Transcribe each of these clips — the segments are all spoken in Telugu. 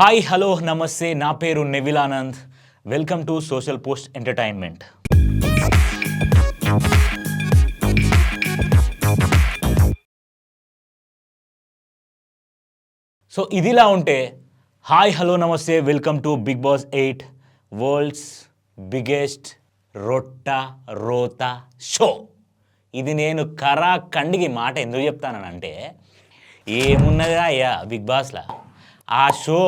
హాయ్ హలో నమస్తే, నా పేరు Nevil Anand. Welcome to social post entertainment. So ఇదిలా ఉంటే హాయ్ హలో నమస్తే, welcome to big boss 8 world's biggest రోత షో. ఇది నేను కండికి మాట ఎందుకు చెప్తానంటే, ఏమున్నదా అయ్యా బిగ్ బాస్లా ఆ షో.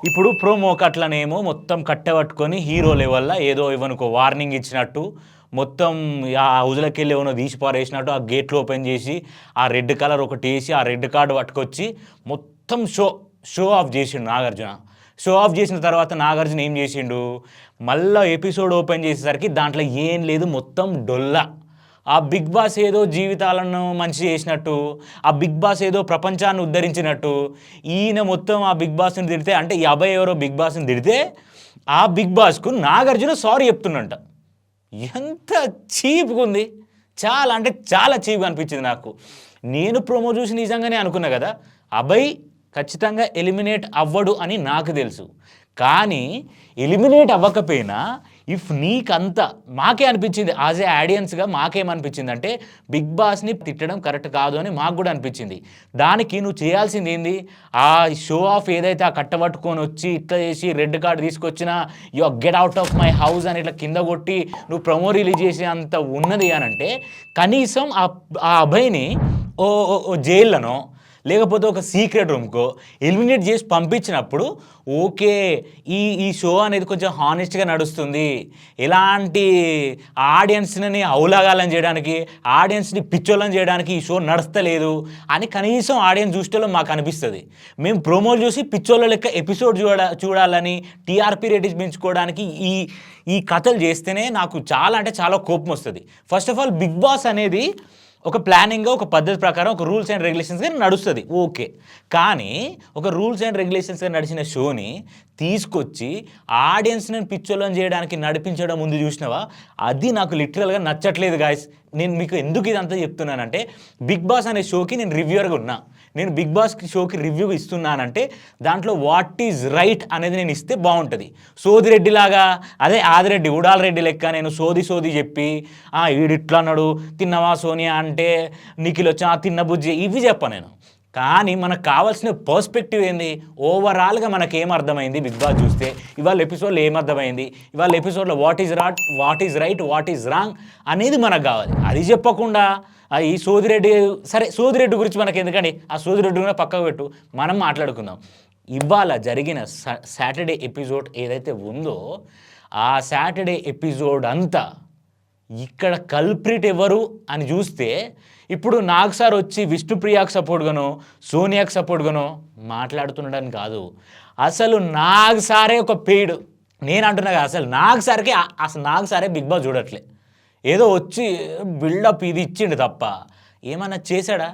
ఇప్పుడు ప్రోమోకి అట్లనేమో మొత్తం కట్టబట్టుకొని హీరో లెవెల్లో ఏదో ఇవనుకో వార్నింగ్ ఇచ్చినట్టు మొత్తం ఆ హౌజ్లోకి వెళ్ళి ఏమో తీసి పారేసినట్టు ఆ గేట్లు ఓపెన్ చేసి ఆ రెడ్ కలర్ ఒకటి వేసి ఆ రెడ్ కార్డు పట్టుకొచ్చి మొత్తం షో ఆఫ్ చేసిండు నాగార్జున. షో ఆఫ్ చేసిన తర్వాత నాగార్జున ఏం చేసిండు, మళ్ళీ ఎపిసోడ్ ఓపెన్ చేసేసరికి దాంట్లో ఏం లేదు, మొత్తం డొల్లా. ఆ బిగ్ బాస్ ఏదో జీవితాలను మంచి చేసినట్టు, ఆ బిగ్ బాస్ ఏదో ప్రపంచాన్ని ఉద్ధరించినట్టు ఈయన మొత్తం ఆ బిగ్ బాస్ని తిడితే, అంటే ఈ అబ్బాయి ఎవరో బిగ్ బాస్ని తిడితే ఆ బిగ్ బాస్కు నాగార్జున సారీ చెప్తున్నంట. ఎంత చీప్గా ఉంది, చాలా అంటే చాలా చీప్గా అనిపించింది నాకు. నేను ప్రోమో చూసి నిజంగానే అనుకున్నా కదా, అబ్బాయి ఖచ్చితంగా ఎలిమినేట్ అవ్వడు అని నాకు తెలుసు. కానీ ఎలిమినేట్ అవ్వకపోయినా ఇఫ్ నీకంతా మాకే అనిపించింది, యాజ్ ఏ ఆడియన్స్గా మాకేమనిపించింది అంటే బిగ్ బాస్ని తిట్టడం కరెక్ట్ కాదు అని మాకు కూడా అనిపించింది. దానికి నువ్వు చేయాల్సింది ఏంది, ఆ షో ఆఫ్ ఏదైతే ఆ కట్టబట్టుకొని వచ్చి ఇట్లా చేసి రెడ్ కార్డు తీసుకొచ్చినా you get out of my house అని ఇట్లా కింద కొట్టి నువ్వు ప్రమో రిలీజ్ చేసే అంత ఉన్నది అని అంటే, కనీసం ఆ అబ్బాయిని ఓ జైల్లోనో లేకపోతే ఒక సీక్రెట్ రూమ్కో ఎలిమినేట్ చేసి పంపించినప్పుడు ఓకే, ఈ షో అనేది కొంచెం హానెస్ట్గా నడుస్తుంది, ఎలాంటి ఆడియన్స్ని అవులాగాలని చేయడానికి, ఆడియన్స్ని పిచ్చోళ్ళని చేయడానికి ఈ షో నడుస్తలేదు అని కనీసం ఆడియన్స్ చూసేలో మాకు అనిపిస్తుంది. మేము ప్రోమోలు చూసి పిచ్చోళ్ళ లెక్క ఎపిసోడ్ చూడాలని టీఆర్పీ రేటింగ్స్ పెంచుకోవడానికి ఈ కథలు చేస్తేనే నాకు చాలా అంటే చాలా కోపం వస్తుంది. First of all big boss అనేది ఒక ప్లానింగ్గా ఒక పద్ధతి ప్రకారం ఒక రూల్స్ అండ్ రెగ్యులేషన్స్గా నడుస్తుంది ఓకే. కానీ ఒక రూల్స్ అండ్ రెగ్యులేషన్స్గా నడిచిన షోని తీసుకొచ్చి ఆడియన్స్ని పిచ్చోళ్ళని చేయడానికి నడిపించడం ముందు చూసినావా, అది నాకు లిటరల్గా నచ్చట్లేదు గాయస్. నేను మీకు ఎందుకు ఇదంతా చెప్తున్నానంటే, బిగ్ బాస్ అనే షోకి నేను రివ్యూవర్గా ఉన్నా. నేను బిగ్ బాస్ షోకి రివ్యూ ఇస్తున్నానంటే దాంట్లో వాట్ ఈజ్ రైట్ అనేది నేను ఇస్తే బాగుంటుంది. సోదిరెడ్డి లాగా, అదే ఆదిరెడ్డి ఉడాల రెడ్డి లెక్క నేను సోది చెప్పి వీడు ఇట్లా అన్నాడు, తిన్నవా సోనియా అంటే నిఖిల్ వచ్చి తిన్న బుజ్జి ఇవి చెప్పా నేను. కానీ మనకు కావాల్సిన పర్స్పెక్టివ్ ఏంది, ఓవరాల్గా మనకు ఏమర్థమైంది బిగ్ బాస్ చూస్తే, ఇవాళ ఎపిసోడ్లో ఏమర్థమైంది, ఇవాళ ఎపిసోడ్లో what is right what is wrong అనేది మనకు కావాలి. అది చెప్పకుండా ఈ సోదిరెడ్డి, సరే సోదిరెడ్డి గురించి మనకి ఎందుకండి, ఆ సోదిరెడ్డి కూడా పక్కకు పెట్టు, మనం మాట్లాడుకుందాం. ఇవాళ జరిగిన సాటర్డే ఎపిసోడ్ ఏదైతే ఉందో ఆ సాటర్డే ఎపిసోడ్ అంతా ఇక్కడ కల్ప్రిట్ ఎవరు అని చూస్తే, ఇప్పుడు నాగ్ సార్ వచ్చి విష్ణుప్రియాకు సపోర్ట్గానో సోనియాకు సపోర్ట్గానో మాట్లాడుతుండడానికి కాదు, అసలు నాగ్ సారే ఒక పెయిడ్. నేను అంటున్నా కదా, అసలు నాగ్ సారే బిగ్ బాస్ చూడట్లే, ఏదో వచ్చి బిల్డప్ ఇది ఇచ్చిండు తప్ప ఏమన్నా చేశాడా,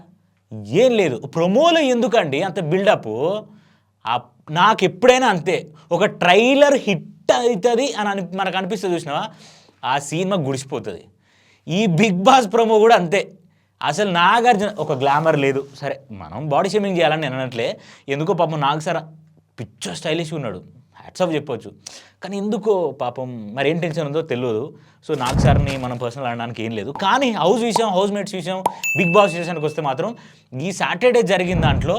ఏం లేదు. ప్రమోలో ఎందుకండి అంత బిల్డప్, నాకు ఎప్పుడైనా అంతే, ఒక ట్రైలర్ హిట్ అవుతుంది అని మనకు అనిపిస్తుంది చూసినావా, ఆ సినిమా గుడిసిపోతుంది. ఈ బిగ్ బాస్ ప్రమో కూడా అంతే. అసలు నాగార్జున ఒక గ్లామర్ లేదు, సరే మనం బాడీ షేమింగ్ చేయాలని నేను అనట్లే, ఎందుకో పాపం నాగ్ సార్ పిచ్చో స్టైలిష్గా ఉన్నాడు, హ్యాట్స్ ఆఫ్ చెప్పొచ్చు. కానీ ఎందుకో పాపం మరి ఏం టెన్షన్ ఉందో తెలియదు. సో నాగ్ సార్ని మనం పర్సనల్ అనడానికి ఏం లేదు. కానీ హౌస్ మేట్స్ విషయం, బిగ్ బాస్ విషయానికి వస్తే మాత్రం ఈ సాటర్డే జరిగిన దాంట్లో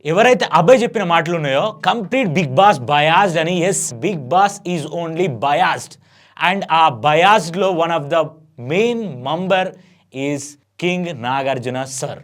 ఎవరైతే అబ్బాయి చెప్పిన మాటలు ఉన్నాయో కంప్లీట్ బిగ్ బాస్ బయాస్డ్ అని, yes Bigg Boss is only biased. And ఆ బయాస్డ్లో one of the main member is king Nagarjuna sir.